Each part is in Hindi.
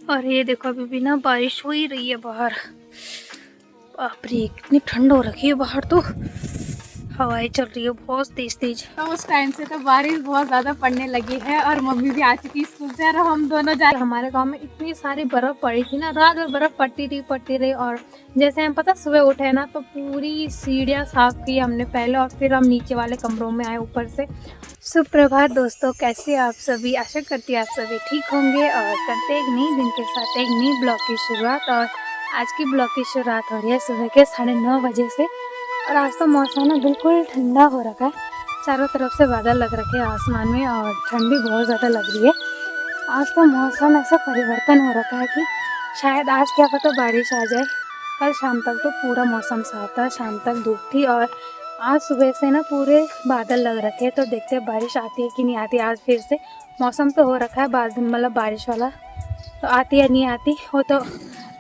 और ये देखो अभी भी ना बारिश हो ही रही है बाहर। बाप रे इतनी ठंड हो रखी है बाहर, तो हवाएं चल रही है बहुत तेज तेज। तो उस टाइम से तो बारिश बहुत ज्यादा पड़ने लगी है और मम्मी भी आ चुकी स्कूल से और हम दोनों जा। हमारे गांव में इतनी सारी बर्फ पड़ी थी ना, रात भर बर्फ पड़ती रही। और जैसे हम पता सुबह उठे ना तो पूरी सीढ़ियाँ साफ की हमने पहले, और फिर हम नीचे वाले कमरों में आए ऊपर से। सुप्रभात दोस्तों, कैसे आप सभी? आशा करती है आप सभी ठीक होंगे और करते एक नई दिन के साथ एक नई ब्लॉग की शुरुआत। और आज की ब्लॉग की शुरुआत हो रही है सुबह के 9:30 बजे से। और आज तो मौसम ना बिल्कुल ठंडा हो रखा है, चारों तरफ से बादल लग रखे हैं आसमान में और ठंड भी बहुत ज़्यादा लग रही है। आज तो मौसम ऐसा परिवर्तन हो रखा है कि शायद आज क्या पता बारिश आ जाए। कल शाम तक तो पूरा मौसम साफ था, शाम तक धूप थी, और आज सुबह से ना पूरे बादल लग रखे हैं। तो देखते हैं बारिश आती है कि नहीं आती। आज फिर से मौसम तो हो रखा है बाद मतलब बारिश वाला, तो आती है नहीं आती वो तो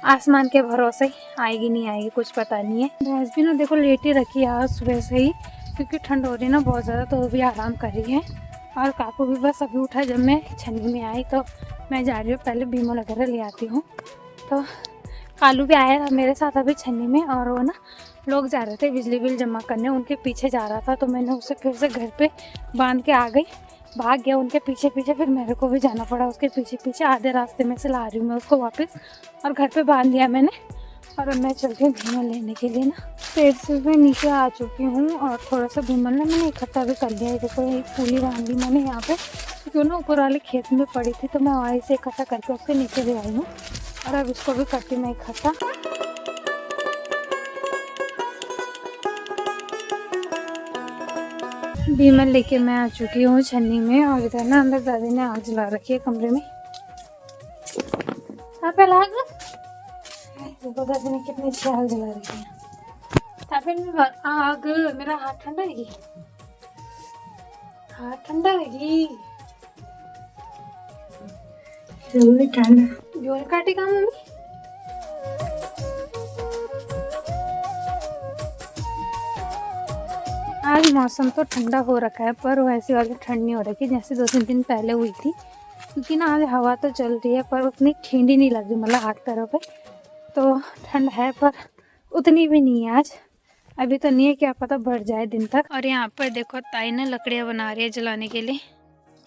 आसमान के भरोसे, आएगी नहीं आएगी कुछ पता नहीं है। भैंस भी ना देखो लेटी रखी है आज सुबह से ही, क्योंकि ठंड हो रही है ना बहुत ज़्यादा, तो वो भी आराम कर रही है। और काकू भी बस अभी उठा जब मैं छन्नी में आई, तो मैं जा रही हूँ पहले बीमो वगैरह ले आती हूँ। तो कालू भी आया था मेरे साथ अभी छन्नी में, और वो ना लोग जा रहे थे बिजली बिल जमा करने, उनके पीछे जा रहा था, तो मैंने उसे फिर से घर पे बांध के आ गई। भाग गया उनके पीछे पीछे, फिर मेरे को भी जाना पड़ा उसके पीछे पीछे। आधे रास्ते में से ला रही हूँ मैं उसको वापस, और घर पे बांध दिया मैंने। और अब मैं चलती हूँ भीमल लेने के लिए ना। पेड़ से मैं नीचे आ चुकी हूँ और थोड़ा सा भीमल ना मैंने इकट्ठा भी कर लिया है। देखो एक पूली बांध ली मैंने यहाँ पे, क्योंकि ना ऊपर वाले खेत में पड़ी थी, तो मैं वहीं से इकट्ठा करके उसके नीचे ले आई हूँ। और अब इसको भी करती मैं इकट्ठा। भीमल लेके मैं आ चुकी हूँ छन्नी में, और इधर ना अंदर दादी ने आग जला रखी है कमरे में। पे लाग देखो दादी ने कितनी अच्छी आग जला रखी है। आग मेरा हाथ ठंडा है, हाथ ठंडा है, ठंडा जोर काटेगा मम्मी। आज मौसम तो ठंडा हो रखा है, पर वैसी वाली ठंड नहीं हो रखी जैसे 2-3 दिन पहले हुई थी, क्योंकि ना आज हवा तो चल रही है पर उतनी ठंडी नहीं लग रही, मतलब हाथ पैरों पे तो ठंड है पर उतनी भी नहीं है आज। अभी तो नहीं है, क्या पता बढ़ जाए दिन तक। और यहाँ पर देखो ताई ने लकड़ियाँ बना रही है जलाने के लिए।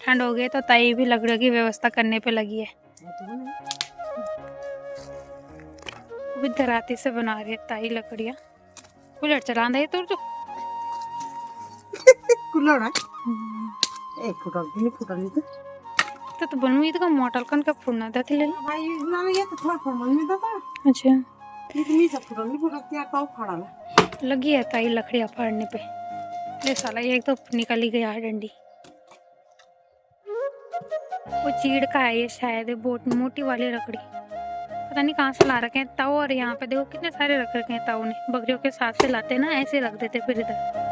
ठंड हो गई तो ताई भी लकड़ियों की व्यवस्था करने पे लगी है। अभी धराती से बना रही है ताई लकड़ियाँ। कूलर चला दे तो कुल्हड़ है एक फुटल तो बनवी तो मोटल कन का फुड़ना था ले भाई ना ये तो थोड़ा फरमान में था। अच्छा इतनी सब फुटल नहीं फुटल क्या तो फाड़ा ला लगी है ताई लकड़ियाँ फाड़ने पे। ले साला ये एक तो निकल ही गया डंडी। वो चीड़ का है ये शायद, बहुत मोटी वाली लकड़ी, पता नहीं कहाँ से ला रखे हैं ताऊ। और यहाँ पे देखो कितने सारे रख रखे हैं ताऊ ने, बकरियों के साथ से लाते ना ऐसे रख देते फिर इधर।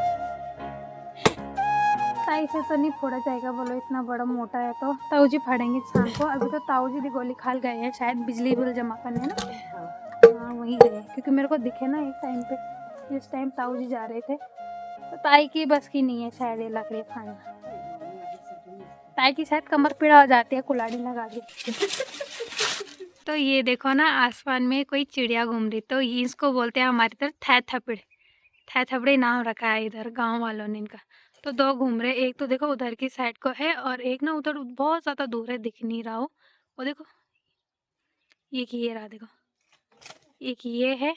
ताई से तो नहीं फोड़ा जाएगा, बोलो इतना बड़ा मोटा है तो ताऊ जी फाड़ेंगे शाम को। अभी तो ताऊ जी गोली खाल गए हैं शायद बिजली बिल जमा करने ना। हाँ वहीं गए, क्योंकि मेरे को दिखे ना एक टाइम पे, जिस टाइम ताऊ जी जा रहे थे, तो ताई की बस की नहीं है शायद ये लकड़ी फाड़ना। ताई की शायद कमर पीड़ा हो जाती है कुल्हाड़ी लगा के। तो ये देखो ना आसमान में कोई चिड़िया घूम रही, तो ये इसको बोलते हैं हमारी तरफ थैथपड़। थैथपड़ी नाम रखा है इधर गांव वालों ने इनका। तो दो घूम रहे, एक तो देखो उधर की साइड को है और एक ना उधर बहुत ज़्यादा दूर है, दिख नहीं रहा हो वो देखो। ये रहा देखो, एक ये है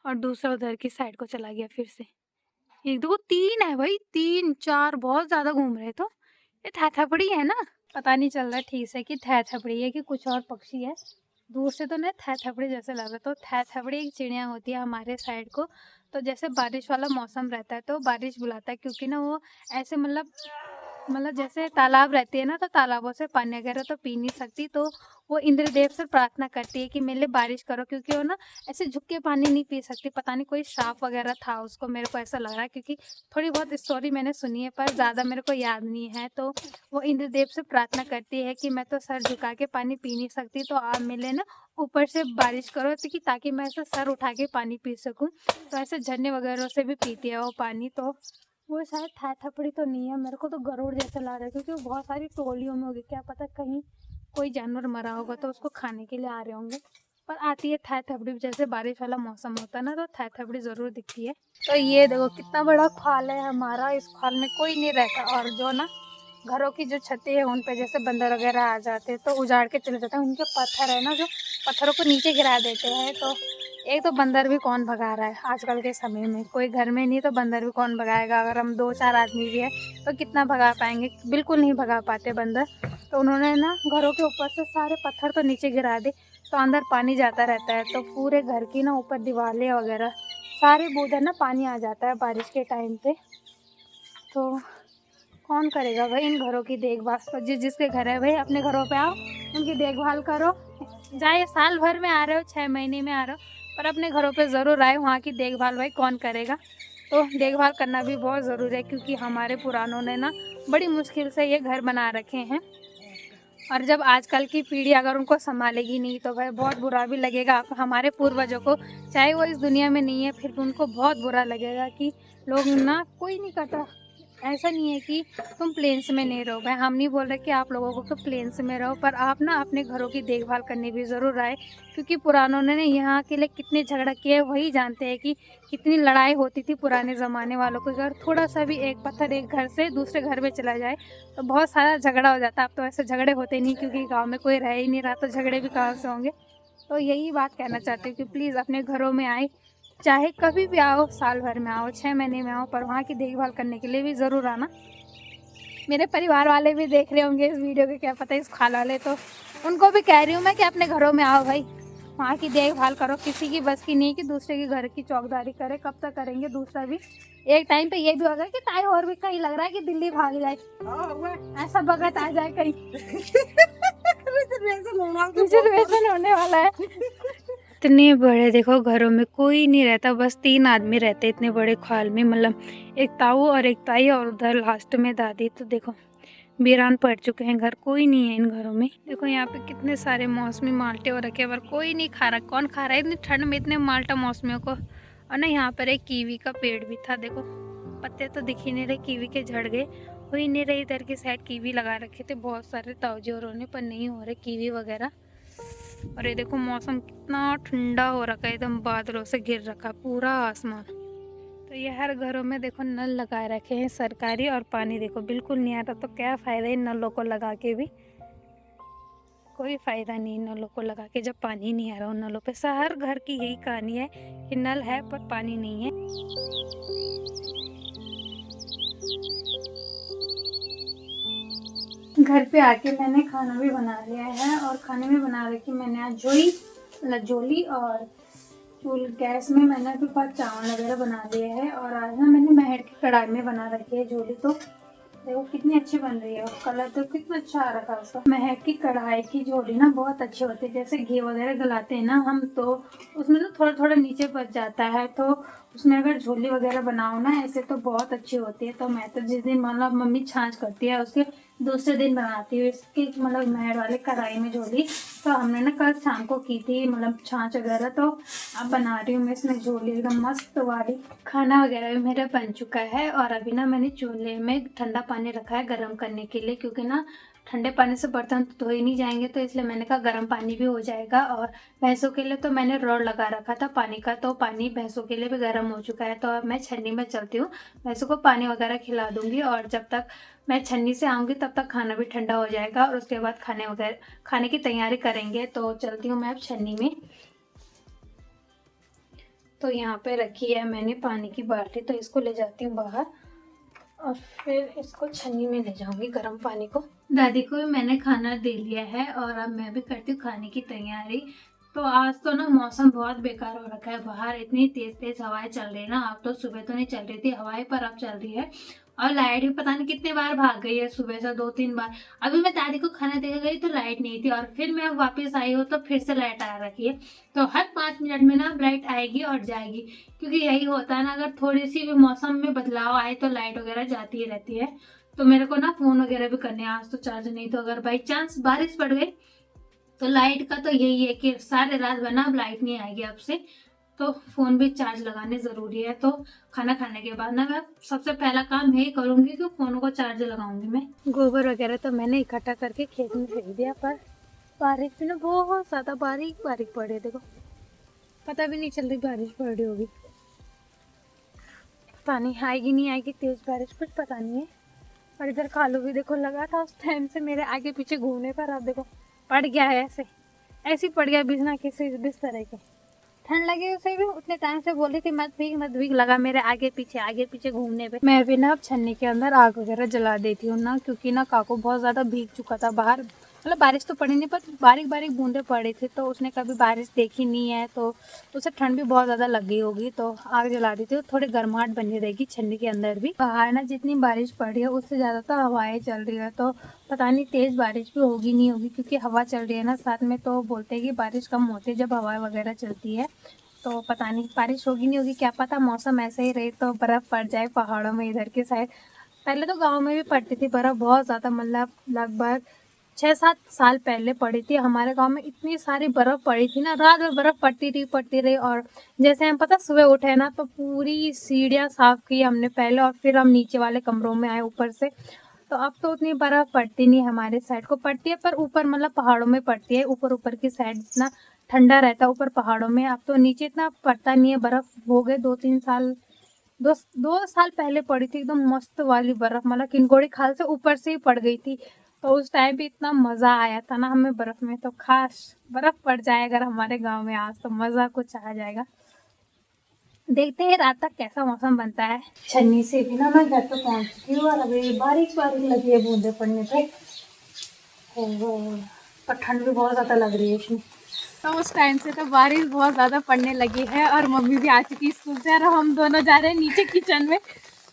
और दूसरा उधर की साइड को चला गया फिर से। एक दो तीन है भाई, 3-4 बहुत ज़्यादा घूम रहे। तो ये थैथपड़ी है ना, पता नहीं चल रहा ठीक से कि थैथपड़ी है कि कुछ और पक्षी है। दूर से तो नहीं थैथपड़ी जैसे लग रहा है। तो थैथपड़ी एक चिड़िया होती है हमारे साइड को। तो जैसे बारिश वाला मौसम रहता है तो बारिश बुलाता है, क्योंकि ना वो ऐसे मतलब जैसे तालाब रहती है ना, तो तालाबों से पानी वगैरह तो पी नहीं सकती, तो वो इंद्रदेव से प्रार्थना करती है कि मेरे लिए बारिश करो, क्योंकि वो ना ऐसे झुक के पानी नहीं पी सकती। पता नहीं कोई श्राप वगैरह था उसको, मेरे को ऐसा लग रहा है, क्योंकि थोड़ी बहुत स्टोरी मैंने सुनी है पर ज़्यादा मेरे को याद नहीं है। तो वो इंद्रदेव से प्रार्थना करती है कि मैं तो सर झुका के पानी पी नहीं सकती, तो आप मिले ना ऊपर से बारिश करो, ताकि मैं ऐसे सर उठा के पानी पी सकूं। तो ऐसे झरने वगैरह से भी पीती है वो पानी। तो वो शायद थैथपड़ी तो नहीं है, मेरे को तो गरुड़ जैसा लग रहा है, क्योंकि वो बहुत सारी टोलियों में होगी, क्या पता कहीं कोई जानवर मरा होगा तो उसको खाने के लिए आ रहे होंगे। पर आती है थाय थपड़ी, जैसे बारिश वाला मौसम होता है ना तो थाय थपड़ी ज़रूर दिखती है। तो ये देखो कितना बड़ा खाल है हमारा, इस खाल में कोई नहीं रहता। और जो ना घरों की जो छतें हैं उन पे जैसे बंदर वगैरह आ जाते हैं तो उजाड़ के चले जाते हैं। उनके पत्थर है ना जो पत्थरों को नीचे गिरा देते हैं। तो एक तो बंदर भी कौन भगा रहा है आजकल के समय में, कोई घर में नहीं तो बंदर भी कौन भगाएगा। अगर हम 2-4 आदमी भी है तो कितना भगा पाएंगे, बिल्कुल नहीं भगा पाते बंदर। तो उन्होंने ना घरों के ऊपर से सारे पत्थर तो नीचे गिरा दे, तो अंदर पानी जाता रहता है। तो पूरे घर की ना ऊपर दीवारें वगैरह सारे बूढ़े ना पानी आ जाता है बारिश के टाइम पे। तो कौन करेगा भाई इन घरों की देखभाल। तो जिसके घर है भाई अपने घरों पे आओ, उनकी देखभाल करो। चाहे साल भर में आ रहे हो, 6 महीने में आ रहे हो, पर अपने घरों पे ज़रूर आए। वहाँ की देखभाल भाई कौन करेगा। तो देखभाल करना भी बहुत ज़रूरी है, क्योंकि हमारे पुरानों ने ना बड़ी मुश्किल से ये घर बना रखे हैं। और जब आजकल की पीढ़ी अगर उनको संभालेगी नहीं तो भाई बहुत बुरा भी लगेगा हमारे पूर्वजों को। चाहे वो इस दुनिया में नहीं है फिर भी उनको बहुत बुरा लगेगा कि लोग ना कोई नहीं करता। ऐसा नहीं है कि तुम प्लेन्स में नहीं रहो भाई, हम नहीं बोल रहे कि आप लोगों को तो प्लेन्स में रहो, पर आप ना अपने घरों की देखभाल करनी भी ज़रूर आए। क्योंकि पुरानों ने यहाँ के लिए कितने झगड़ा किए वही जानते हैं कि कितनी लड़ाई होती थी पुराने ज़माने वालों को। अगर थोड़ा सा भी एक पत्थर एक घर से दूसरे घर में चला जाए तो बहुत सारा झगड़ा हो जाता। अब तो ऐसे झगड़े होते नहीं, क्योंकि गांव में कोई रह ही नहीं रहा, तो झगड़े भी कहाँ से होंगे। तो यही बात कहना चाहती हूँ कि प्लीज़ अपने घरों में आए, चाहे कभी भी आओ, साल भर में आओ, 6 महीने में आओ, पर वहाँ की देखभाल करने के लिए भी ज़रूर आना। मेरे परिवार वाले भी देख रहे होंगे इस वीडियो के, क्या पता इस खाल वाले, तो उनको भी कह रही हूँ मैं कि अपने घरों में आओ भाई, वहाँ की देखभाल करो। किसी की बस की नहीं कि दूसरे के घर की चौकीदारी करे, कब तक करेंगे। दूसरा भी एक टाइम पे ये भी होगा कि ताई और भी कहीं लग रहा है कि दिल्ली भाग जाए, ऐसा बगत आ जाए कहीं रिजर्वेशन होने वाला है। इतने बड़े देखो घरों में कोई नहीं रहता, बस 3 आदमी रहते इतने बड़े खाल में, मतलब एक ताऊ और एक ताई और उधर लास्ट में दादी। तो देखो वीरान पड़ चुके हैं घर, कोई नहीं है इन घरों में। देखो यहाँ पे कितने सारे मौसमी माल्टे हो रखे हैं, पर कोई नहीं खा रहा। कौन खा रहा है इतनी ठंड में इतने माल्टा मौसमियों को। और ना यहाँ पर एक कीवी का पेड़ भी था, देखो पत्ते तो दिख ही नहीं रहे, कीवी के झड़ गए, हो ही नहीं रहे। इधर की साइड कीवी लगा रखे थे बहुत सारे ताऊजी और उन्होंने, पर नहीं हो रहे कीवी वगैरह। और ये देखो मौसम कितना ठंडा हो रखा है, एकदम बादलों से घिर रखा पूरा आसमान। तो ये हर घरों में देखो नल लगाए रखे हैं सरकारी, और पानी देखो बिल्कुल नहीं आता। तो क्या फ़ायदा इन नलों को लगा के भी, कोई फ़ायदा नहीं नलों को लगा के जब पानी नहीं आ रहा उन नलों पे। हर घर की यही कहानी है कि नल है पर पानी नहीं है। घर पे आके मैंने खाना भी बना लिया है, और खाने में बना रखी मैंने आज जोली और चूल गैस में मैंने तो पास चावल वगैरह बना लिए है। और आज ना मैंने महर की कढ़ाई में बना रखी है जोली। तो देखो कितनी अच्छी बन रही है, और कलर तो कितना अच्छा आ रखा है उसका। महर की कढ़ाई की जोली ना बहुत अच्छी होती है। जैसे घी वगैरह गलाते हैं ना हम, तो उसमें ना थोड़ा थोड़ा नीचे बच जाता है, तो उसमें अगर झोली वगैरह बनाओ ना ऐसे तो बहुत अच्छी होती है। तो मैं तो जिस दिन मतलब मम्मी छाछ करती है उसके दूसरे दिन बनाती हूँ इसकी, मतलब महर वाले कढ़ाई में झोली। तो हमने ना कल शाम को की थी मतलब छाछ वगैरह, तो अब बना रही हूँ मैं इसमें झोली एकदम मस्त वाली। खाना वगैरह भी मेरा बन चुका है, और अभी ना मैंने चूल्हे में ठंडा पानी रखा है गर्म करने के लिए, क्योंकि ना ठंडे पानी से बर्तन तो धो ही नहीं जाएंगे, तो इसलिए मैंने कहा गर्म पानी भी हो जाएगा। और भैंसों के लिए तो मैंने रॉड लगा रखा था पानी का, तो पानी भैंसों के लिए भी गर्म हो चुका है। तो अब मैं छन्नी में चलती हूँ, भैंसों को पानी वगैरह खिला दूंगी, और जब तक मैं छन्नी से आऊँगी तब तक खाना भी ठंडा हो जाएगा, और उसके बाद खाने की तैयारी करेंगे। तो चलती हूँ मैं अब छन्नी में। तो यहाँ पे रखी है मैंने पानी की बाल्टी, तो इसको ले जाती हूँ बाहर, और फिर इसको छन्नी में ले जाऊंगी गर्म पानी को। दादी को भी मैंने खाना दे लिया है, और अब मैं भी करती हूँ खाने की तैयारी। तो आज तो ना मौसम बहुत बेकार हो रखा है, बाहर इतनी तेज तेज हवाएं चल रही है ना। अब तो सुबह तो नहीं चल रही थी हवाएं, पर अब चल रही है। और लाइट भी पता नहीं कितने बार भाग गई है सुबह से, 2-3 बार। अभी मैं दादी को खाना देकर गई तो लाइट नहीं थी, और फिर मैं वापस आई हूँ तो फिर से लाइट आ रखी है। तो हर 5 मिनट में ना लाइट आएगी और जाएगी, क्योंकि यही होता है ना, अगर थोड़ी सी भी मौसम में बदलाव आए तो लाइट वगैरह जाती ही रहती है। तो मेरे को ना फ़ोन वगैरह भी करने, आज तो चार्ज नहीं, तो अगर बाई चांस बारिश पड़ गई तो लाइट का तो यही है कि सारे रात भर ना अब लाइट नहीं आएगी अब से। तो फ़ोन भी चार्ज लगाने ज़रूरी है। तो खाना खाने के बाद ना मैं सबसे पहला काम यही करूँगी कि फ़ोन को चार्ज लगाऊंगी। मैं गोबर वगैरह तो मैंने इकट्ठा करके खेत में फेंक दिया, पर बारिश भी ना बहुत ज्यादा बारीक बारीक पड़ रही है, देखो पता भी नहीं चल रही बारिश पड़ रही होगी। पता नहीं आएगी नहीं आएगी तेज बारिश, कुछ पता नहीं है। और इधर कालू भी देखो लगा था उस टाइम से मेरे आगे पीछे घूमने पर, अब देखो पड़ गया है ऐसे ऐसे ही पड़ गया बिना किसी बिस्तर के। ठंड लगी उसे भी, उतने टाइम से बोली थी मत भीग, लगा मेरे आगे पीछे घूमने पे। मैं भी ना अब छन्नी के अंदर आग वगैरह जला देती हूँ ना, क्योंकि ना काकू बहुत ज़्यादा भीग चुका था बाहर। मतलब बारिश तो पड़ी नहीं पर बारीक बारीक बूंदे पड़ी थी, तो उसने कभी बारिश देखी नहीं है, तो उसे ठंड भी बहुत ज़्यादा लग गई होगी, तो आग जला दी थी। थोड़ी गर्माहट बनी रहेगी छन्नी के अंदर भी। बाहर ना जितनी बारिश पड़ी है उससे ज़्यादा तो हवाएं चल रही है, तो पता नहीं तेज़ बारिश भी होगी नहीं होगी, क्योंकि हवा चल रही है ना साथ में, तो बोलते हैं कि बारिश कम होती है जब हवा वगैरह चलती है। तो पता नहीं बारिश होगी नहीं होगी, क्या पता मौसम ऐसे ही रहे तो बर्फ़ पड़ जाए पहाड़ों में इधर के साइड। पहले तो गांव में भी पड़ती थी बर्फ़ बहुत ज़्यादा, मतलब लगभग 6-7 साल पहले पड़ी थी हमारे गांव में। इतनी सारी बर्फ़ पड़ी थी ना, रात भर बर्फ़ पड़ती रही। और जैसे हम पता सुबह उठे ना तो पूरी सीढ़ियाँ साफ़ की हमने पहले, और फिर हम नीचे वाले कमरों में आए ऊपर से। तो अब तो उतनी बर्फ़ पड़ती नहीं, हमारे साइड को पड़ती है पर ऊपर मतलब पहाड़ों में पड़ती है, ऊपर ऊपर की साइड इतना ठंडा रहता है ऊपर पहाड़ों में। अब तो नीचे इतना पड़ता नहीं है बर्फ़, हो गए 2-3 साल। 2 साल पहले पड़ी थी एकदम मस्त वाली बर्फ़, मतलब किनकोड़ी खाल से ऊपर से ही पड़ गई थी। तो उस टाइम भी इतना मज़ा आया था ना हमें बर्फ़ में, तो खास बर्फ़ पड़ जाए अगर हमारे गांव में आज तो मज़ा कुछ आ जाएगा। देखते हैं रात तक कैसा मौसम बनता है। छन्नी से भी ना मैं घर पे पहुंच चुकी हूँ, और अभी बारिश बारिश लगी है बूंदे पड़ने पे। पर ठंड भी बहुत ज़्यादा लग रही है इसमें। तो उस टाइम से तो बारिश बहुत ज्यादा पड़ने लगी है और मम्मी भी आ चुकी स्कूल से और हम दोनों जा रहे हैं नीचे किचन में।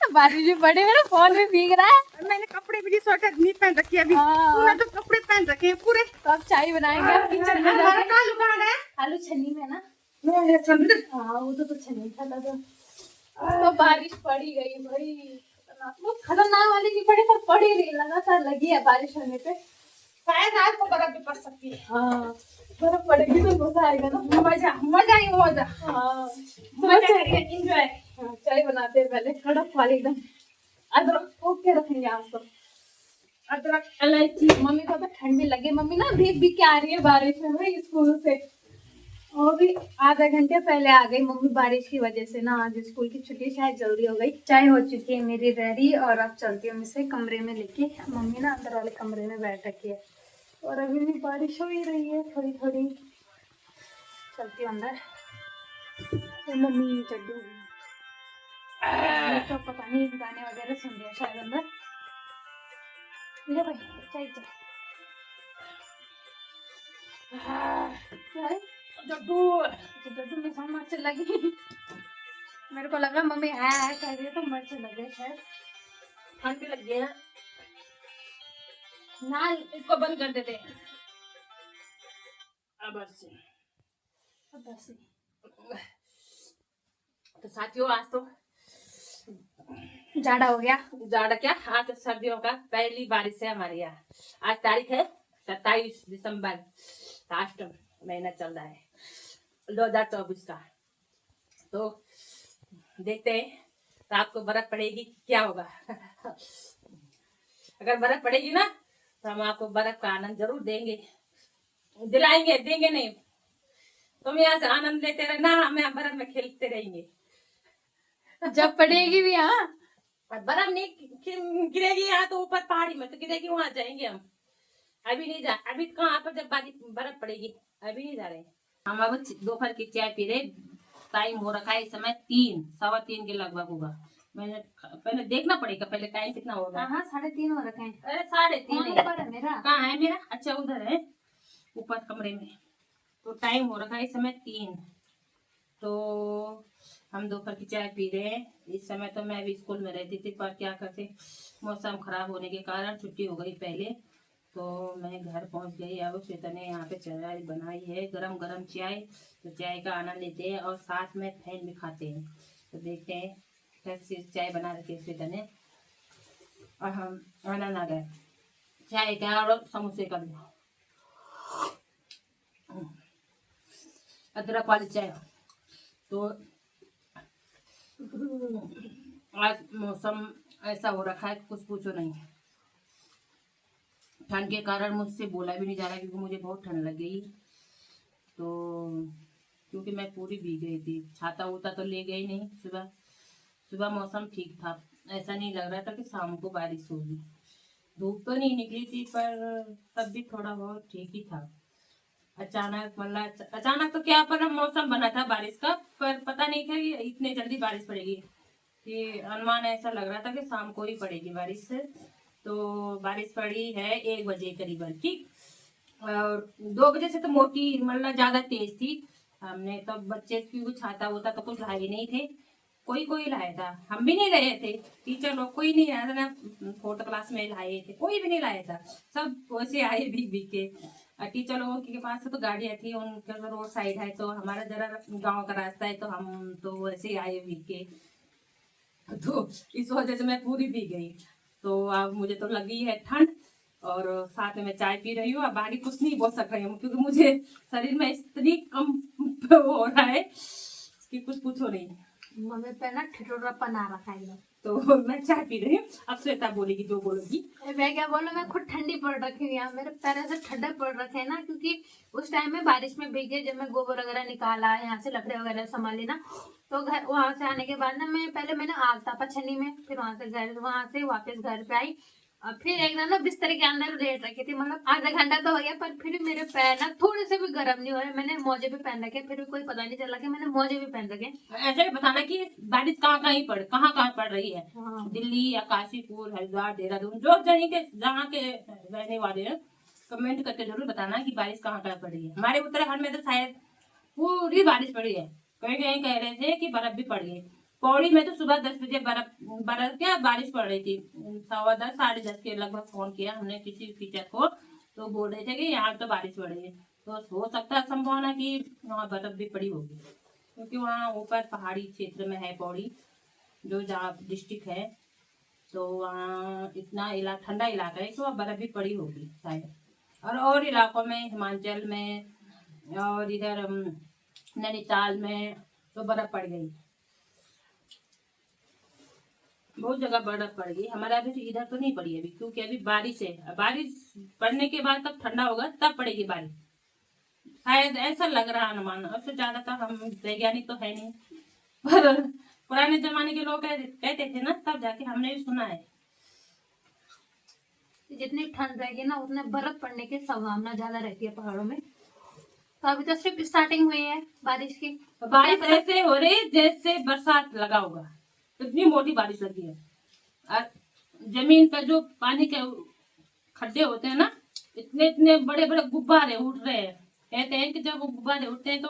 बारिश भी पड़ी, मेरा फोन भी भीग रहा है। मैंने कपड़े भी स्वेटर नहीं पहन रखी अभी। हाँ। तूने तो कपड़े पहन रखे हैं पूरे। तो अब चाय बनाएंगे अब किचन में हमारा जाके। कालू कहाँ गया? आलू छन्नी में ना, मैं चल हाँ वो तो छन्नी था दादा। तो बारिश पड़ी गई भाई, वो खतरनाक वाली की पड़ी पर पड़ी नहीं, लगातार लगी है बारिश होने पे। शायद रात को बर्फ भी पड़ सकती है। हाँ बर्फ पड़ेगी तो मजा आएगा ना। मजा मजा ही मजा। हाँ मजा करेंगे एंजॉय। हाँ, चाय बनाते हैं पहले कड़क वाली एकदम, अदरक ठोक के रखेंगे आज तो। अदरक इलायची। मम्मी को तो ठंड भी लगे, मम्मी ना भीग भीग के आ रही है बारिश में भाई स्कूल से। और भी आधा घंटे पहले आ गई मम्मी बारिश की वजह से ना, आज स्कूल की छुट्टी शायद जल्दी हो गई। चाय हो चुकी है मेरी रेडी, और अब चलती हूँ इसे कमरे में लेके। मम्मी ना अंदर वाले कमरे में बैठ रखी है, और अभी भी बारिश हो ही रही है थोड़ी थोड़ी। चलती हूँ अंदर। तो मम्मी चड्डू तो पता नहीं गाने वगैरह सुन रही है शायद अंदर। ले भाई चाय चाय। क्या है? जड्डू। जड्डू में सब मर्च लगी। मेरे को लगा मम्मी आया कर रही है तो मर्च लगे शायद। ठंड भी लग गई है ना इसको बंद कर देते हैं। अब बस। बस तो साथियों आज तो जाड़ा हो गया। जाड़ा क्या, आज तो सर्दियों का पहली बारिश है हमारे यहाँ। आज तारीख है 27 दिसंबर, लास्ट महीना चल रहा है 2024 का। तो देखते हैं रात को बर्फ पड़ेगी क्या होगा। अगर बर्फ पड़ेगी ना तो हम आपको बर्फ का आनंद जरूर देंगे, दिलाएंगे, देंगे नहीं। तुम यहाँ से आनंद लेते रहना, हम यहाँ बर्फ में खेलते रहेंगे। जब पड़ेगी भी हाँ। और बर्फ नहीं गिरेगी यहाँ तो ऊपर पहाड़ी में तो गिरेगी, वहां जाएंगे हम। अभी नहीं जा, अभी कहाँ पर जब बर्फ पड़ेगी, अभी नहीं जा रहे। हम अब दोपहर की चाय पी रहे। टाइम हो रखा है इस समय 3-3:15 के लगभग होगा। मैंने पहले देखना पड़ेगा पहले टाइम कितना होगा। हाँ 3:30 हो रखे हैं। अरे 3:30 ऊपर है मेरा। कहाँ है मेरा? अच्छा उधर है ऊपर कमरे में। तो टाइम हो रखा है इस समय 3। तो हम दोपहर की चाय पी रहे हैं। इस समय तो मैं भी स्कूल में रहती थी, पर क्या करते मौसम खराब होने के कारण छुट्टी हो गई पहले, तो मैं घर पहुंच गई। अब श्वेता ने यहाँ पे चाय बनाई है, गरम गरम चाय। तो चाय का आनंद लेते हैं और साथ में फैन भी खाते हैं। तो देखते हैं कैसे चाय बना रखी है श्वेता ने, और हम आनंद आ गए चाय का और समोसे का भी। अदरक वाली चाय। तो आज मौसम ऐसा हो रखा है कुछ पूछो नहीं। ठंड के कारण मुझसे बोला भी नहीं जा रहा क्योंकि मुझे बहुत ठंड लग गई। तो क्योंकि मैं पूरी भीग गई थी, छाता वूता तो ले गई नहीं। सुबह सुबह मौसम ठीक था, ऐसा नहीं लग रहा था कि शाम को बारिश होगी। धूप तो नहीं निकली थी पर तब भी थोड़ा बहुत ठीक ही था। अचानक मतलब अचानक तो क्या पर मौसम बना था बारिश का, पर पता नहीं था कि इतने जल्दी बारिश पड़ेगी। कि अनुमान ऐसा लग रहा था कि शाम को ही पड़ेगी बारिश। तो बारिश पड़ी है 1 बजे करीबन, ठीक। और 2 बजे से तो मोटी मतलब ज्यादा तेज थी। हमने तो बच्चे क्योंकि छाता वोता तो कुछ लाए नहीं थे, कोई कोई लाया था, हम भी नहीं लाए थे। टीचर लोग कोई नहीं लाया था ना, फोटो क्लास में लाए थे, कोई भी नहीं लाया था। सब वैसे आए भीग भीग के। टीचर लोगों के पास तो गाड़ियाँ थी, उनका तो रोड साइड है, तो हमारा जरा गांव का रास्ता है, तो हम तो वैसे ही आए भीग के। तो इस वजह से मैं पूरी भीग गई। तो अब मुझे तो लगी है ठंड, और साथ में मैं चाय पी रही हूँ। अब बाकी कुछ नहीं बोल सक रही हूँ क्योंकि मुझे शरीर में इतनी कम हो रहा है कि कुछ पूछो नहीं। मम्मी पे ना ठिठुरपन आ रखा है एकदम। तो मैं चाय पी रही हूँ। अब श्वेता बोलेगी जो बोलेगी। मैं क्या बोलूं, मैं खुद ठंडी पड़ रखी हूँ यहाँ, मेरे पैर ऐसे ठंडे पड़ रखे हैं ना, क्योंकि उस टाइम में बारिश में भीगे। जब मैं गोबर वगैरह निकाला, यहाँ से लकड़े वगैरह संभाली ना, तो घर वहां से आने के बाद ना मैं पहले मैंने आग तापा छन्नी में, फिर वहां से वापस घर पे आई, और फिर एकदम ना बिस्तर के अंदर लेट रखी थी। मतलब आधा घंटा तो हो गया, पर फिर भी मेरे पैर ना थोड़े से भी गर्म नहीं हो रहे। मैंने मोजे भी पहन रखे, फिर भी कोई पता नहीं चला कि मैंने मोजे भी पहन रखे। ऐसे बताना कि बारिश कहाँ पड़ रही है। हाँ। दिल्ली या काशीपुर, हरिद्वार, देहरादून, जो जहाँ के रहने वाले हैं, कमेंट करके जरूर बताना कि बारिश कहाँ पड़ रही है। हमारे उत्तराखंड में तो शायद पूरी बारिश पड़ी है। कहीं कहीं कह रहे थे कि बर्फ भी पड़ गई। पौड़ी में तो सुबह 10 बजे बर्फ क्या बारिश पड़ रही थी। 10:15 10:30 के लगभग फोन किया हमने किसी टीचर को, तो बोल रहे थे कि यहाँ तो बारिश पड़ रही है। तो हो सकता है संभावना कि वहाँ बर्फ भी पड़ी होगी, क्योंकि वहाँ ऊपर पहाड़ी क्षेत्र में है पौड़ी, जो जहाँ डिस्ट्रिक्ट है, तो वहाँ इतना ठंडा इलाका है, तो वहाँ बर्फ भी पड़ी होगी शायद। और इलाकों में, हिमाचल में और इधर नैनीताल में तो बर्फ पड़ गई। बहुत जगह बर्फ पड़ गई। हमारे अभी इधर तो नहीं पड़ी अभी, क्योंकि अभी बारिश है। बारिश पड़ने के बाद तब ठंडा होगा, तब पड़ेगी बारिश, शायद ऐसा लग रहा अनुमान। अब से ज्यादा तो हम वैज्ञानिक तो है नहीं, पर पुराने जमाने के लोग कहते थे ना, तब जाके हमने भी सुना है। जितनी ठंड रहेगी ना, उतने बर्फ पड़ने की संभावना ज्यादा रहती है पहाड़ों में। तो अभी तो सिर्फ स्टार्टिंग हुई है बारिश की। बारिश ऐसे हो रही है जैसे बरसात लगा होगा, इतनी मोटी बारिश लगी है। और जमीन पर जो पानी के खड्डे होते हैं ना, इतने इतने बड़े बड़े गुब्बारे उठ रहे हैं। कहते हैं कि जब वो गुब्बारे उठते हैं तो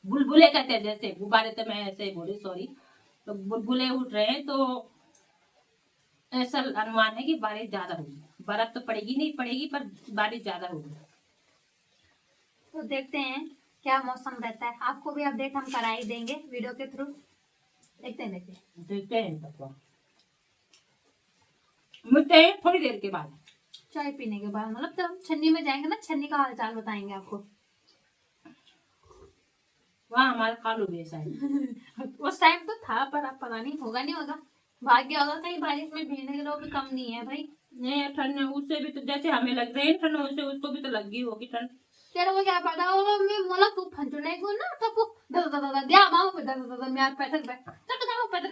बुलबुले कहते हैं, जैसे गुब्बारे, तो मैं ऐसे बोली सॉरी, तो बुलबुले उठ रहे हैं। तो ऐसा अनुमान है कि बारिश ज्यादा होगी। बर्फ तो पड़ेगी नहीं पड़ेगी, पर बारिश ज्यादा होगी। तो देखते हैं क्या मौसम रहता है, आपको भी अपडेट हम करा ही देंगे वीडियो के थ्रू। देखते हैं तब मिलते हैं थोड़ी देर के बाद, चाय पीने के बाद। मतलब जब हम छन्नी में जाएंगे ना, छन्नी का हालचाल बताएंगे आपको। वहाँ हमारा कालू बेस है। उस टाइम तो था, पर अब पता नहीं होगा नहीं होगा, भाग्य होगा। कहीं बारिश में भीगने के लोग कम नहीं है भाई। नहीं, ठंड उससे भी तो जैसे हमें लग रही है ठंड, उससे उसको भी तो लग गई होगी ठंड। तेरे को क्या पता होगा। मैं मोला तू फंचने को ना, तो को दिया मां पे मैं यार पैदल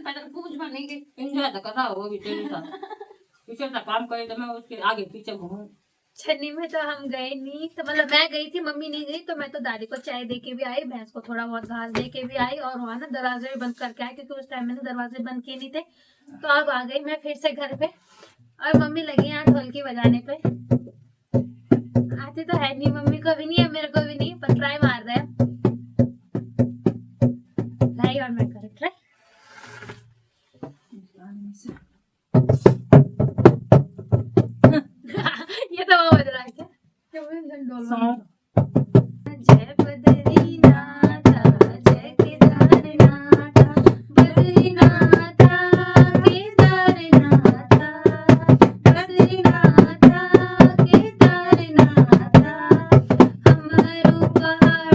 पैदल पूछ बनेंगे। एंजॉय तो कर रहा हो तेरे साथ। पीछे से काम करे तो मैं उसके आगे पीछे घूमूं। छन्नी में तो हम गए नहीं, तो मतलब मैं गई थी, मम्मी नहीं गई। तो मैं तो दादी को चाय दे के भी आई, भैंस को थोड़ा बहुत घास दे के भी आई, और वहाँ ना दरवाजे भी बंद करके आई, क्योंकि उस टाइम मैंने दरवाजे बंद किए नहीं थे। तो अब आ गई मैं फिर से घर पे, और मम्मी लगी यहाँ ढोलकी बजाने पे। आती तो है नहीं, मम्मी को भी नहीं है, मेरे को भी नहीं, पर ट्राई मार रहे हैं। लाई और मैं कर ट्राई। ये तो वो बज रहा है क्या? जय बद्रीनाथ जय केदारनाथ, बद्रीनाथ केदारनाथ, बद्रीनाथ केदारनाथ, हमरो पहाड़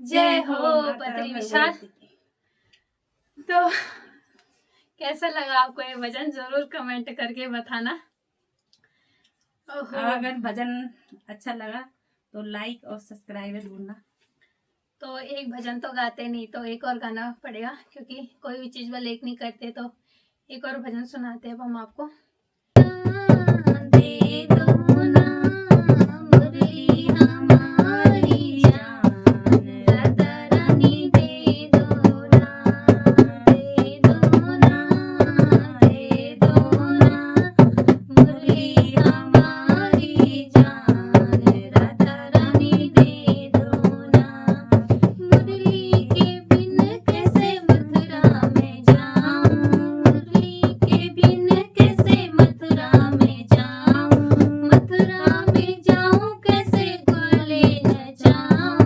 जय हो माता बद्री विशाल। भगवती की। तो कैसा लगा आपको ये भजन, जरूर कमेंट करके बताना। ओहो। अगर भजन अच्छा लगा तो लाइक और सब्सक्राइब ढूंढना। तो एक भजन तो गाते नहीं, तो एक और गाना पड़ेगा, क्योंकि कोई भी चीज वाले एक नहीं करते, तो एक और भजन सुनाते हैं अब हम आपको। दे दो ना मुरली हमारी जान, राधा रानी दे दो ना, दे दो ना, दे दो ना मुरली हमारी जान, राधा रानी दे दो ना। मुरली के बिन कैसे मथुरा में जाऊं, मुरली के बिन कैसे मथुरा में जाऊं, मथुरा में जाऊं कैसे ग्वाले न जाऊं,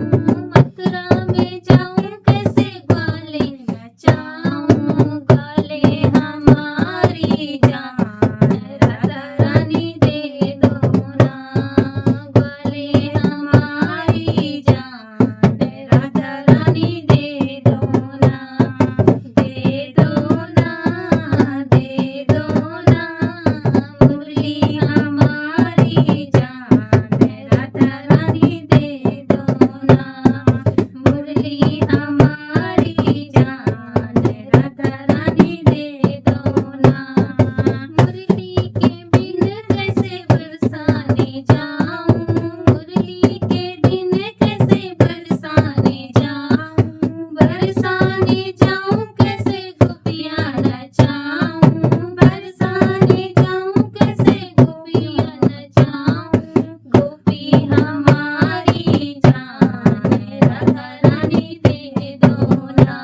मथुरा में जाऊं कैसे ग्वाले न जाऊं, ग्वाले हमारी जान, राधा रानी दे दो ना, ग्वाले हमारी जान, राधा रानी दे दो ना, दे दो ना, दे दो ना मुरली हमारी जान, राधा रानी दे दो ना, मुरली हमारी जान, राधा रानी दे दो ना। मुरली के बिन कैसे बरसाने जाऊं, मुरली के बिन कैसे बरसाने जाऊं, बरसाने जाऊं कैसे गोपियां नचाऊं, बरसाने जाऊं कैसे गोपियां नचाऊं, गोपी हमारी जान, राधा रानी दे दो ना,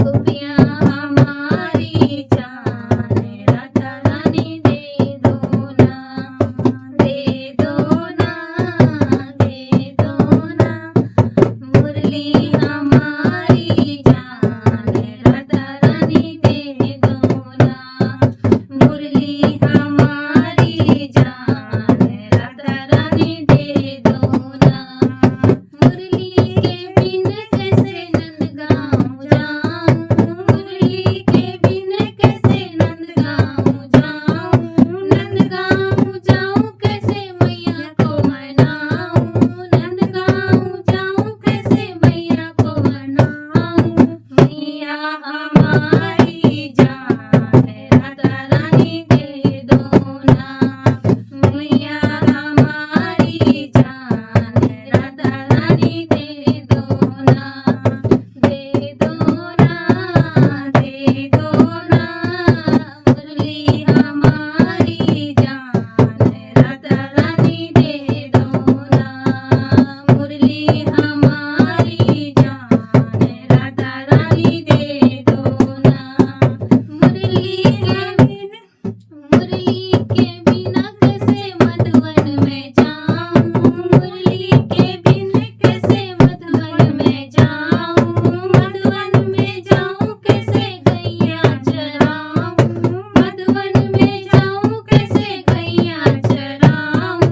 गोपियां हमारी जान, राधा रानी दे दो ना, दे दो ना, दे दो ना मुरली हमारी जान, राधा रानी दे दो ना, मुरली हमारी जान, राधा रानी दे दो ना। मुरली के बिन कैसे नंदगांव जाऊं, मुरली के बिन कैसे नंदगांव जाऊं, नंदगांव जाऊं कैसे मैया को मनाऊं, नंदगांव जाऊं कैसे मैया को मनाऊं, मैया हमारी जान, राधा रानी दे दो ना, मैया हमारी जान, राधा रानी दे दो ना, दे दो ना, दे दो ना मुरली हमारी जान, राधा रानी दे दो ना, मुरली हमारी जान, राधा रानी दे दो ना। मुरली के बिन, मुरली के बिना कैसे मधुवन में जाऊं, मुरली के बिन कैसे मधुवन में जाऊं, मधुवन में जाऊं कैसे गैया चराऊं, मधुवन में जाऊं कैसे गैया चराऊं,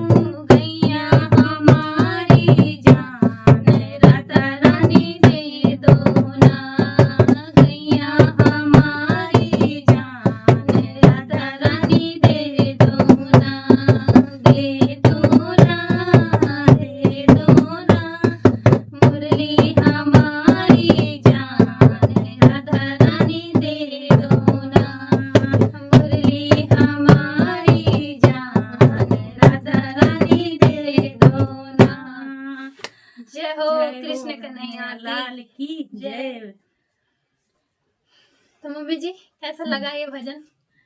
गैया हमारी जान, राधा रानी दे दो ना, गैया हमारी जान, राधा रानी दे दो ना, दे दो ना, दे दो ना मुरली हमारी जान, राधा रानी दे दो ना, मुरली हमारी जान, राधा रानी दे दो ना। जय हो कृष्ण कन्हैया लाल की जय। तो मम्मी जी कैसा लगा ये भजन?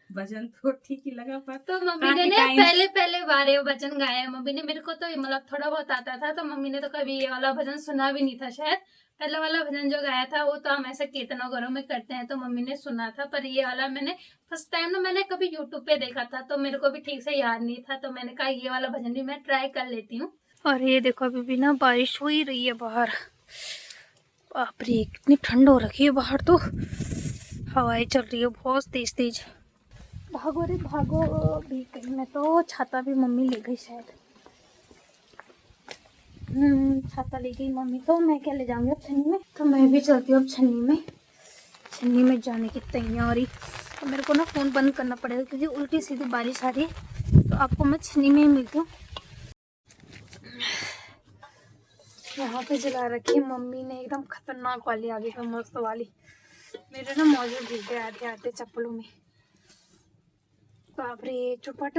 भजन तो ठीक ही लगा, पर तो मम्मी काफी ने टाइम पहले पहले बार ये भजन गाया है मम्मी ने। मेरे को तो मतलब थोड़ा बहुत आता था, तो मम्मी ने तो कभी ये वाला भजन सुना भी नहीं था शायद। पहला वाला भजन जो गाया था वो तो हम ऐसे कीर्तन वगैरह में करते हैं, तो मम्मी ने सुना था। पर ये वाला मैंने फर्स्ट टाइम ना मैंने कभी यूट्यूब पे देखा था, तो मेरे को भी ठीक से याद नहीं था, तो मैंने कहा ये वाला भजन भी मैं ट्राई कर लेती हूँ। और ये देखो अभी भी ना बारिश हो ही रही है बाहर। बाप रे कितनी ठंड हो रखी है बाहर, तो हवाएं चल रही है बहुत तेज तेज। भागो रे भागो भी कहीं में, तो छाता भी मम्मी ले गई शायद। छाता ले गई मम्मी, तो मैं क्या ले जाऊंगी अब छन्नी में। तो मैं भी चलती हूँ अब छन्नी में जाने की तैयारी। तो मेरे को ना फ़ोन बंद करना पड़ेगा क्योंकि उल्टी सीधी बारिश आ रही है। तो आपको मैं छन्नी में ही मिलती हूँ। यहाँ पे जला रखी है मम्मी ने, एकदम खतरनाक वाली आगे का मस्त वाली। मेरे ना मौजूद भीग गए आते आते चप्पलों में। बाप रे चुपट,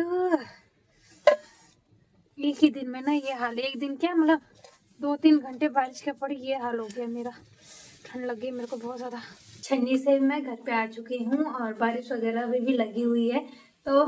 एक ही दिन में ना ये हाल। एक दिन क्या मतलब 2-3 घंटे बारिश के पड़ी, ये हाल हो गया मेरा। ठंड लग गई मेरे को बहुत ज़्यादा। छन्नी से मैं घर पे आ चुकी हूँ और बारिश वगैरह अभी भी लगी हुई है। तो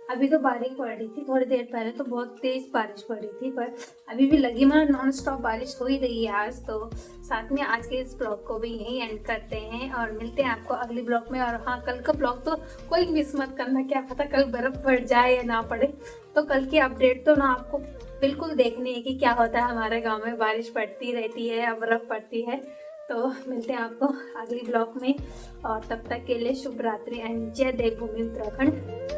अभी तो बारिश पड़ रही थी, थोड़ी देर पहले तो बहुत तेज़ बारिश पड़ रही थी, पर अभी भी लगी, मतलब नॉन स्टॉप बारिश हो ही रही है आज। तो साथ में आज के इस ब्लॉग को भी यहीं एंड करते हैं और मिलते हैं आपको अगले ब्लॉग में। और हाँ, कल का ब्लॉग तो कोई मिस मत करना, क्या पता कल बर्फ़ पड़ जाए या ना पड़े। तो कल की अपडेट तो ना आपको बिल्कुल देखनी है कि क्या होता है हमारे गाँव में, बारिश पड़ती रहती है या बर्फ़ पड़ती है। तो मिलते हैं आपको अगली ब्लॉग में और तब तक के लिए शुभ रात्रि एंड जय देवभूमि उत्तराखंड।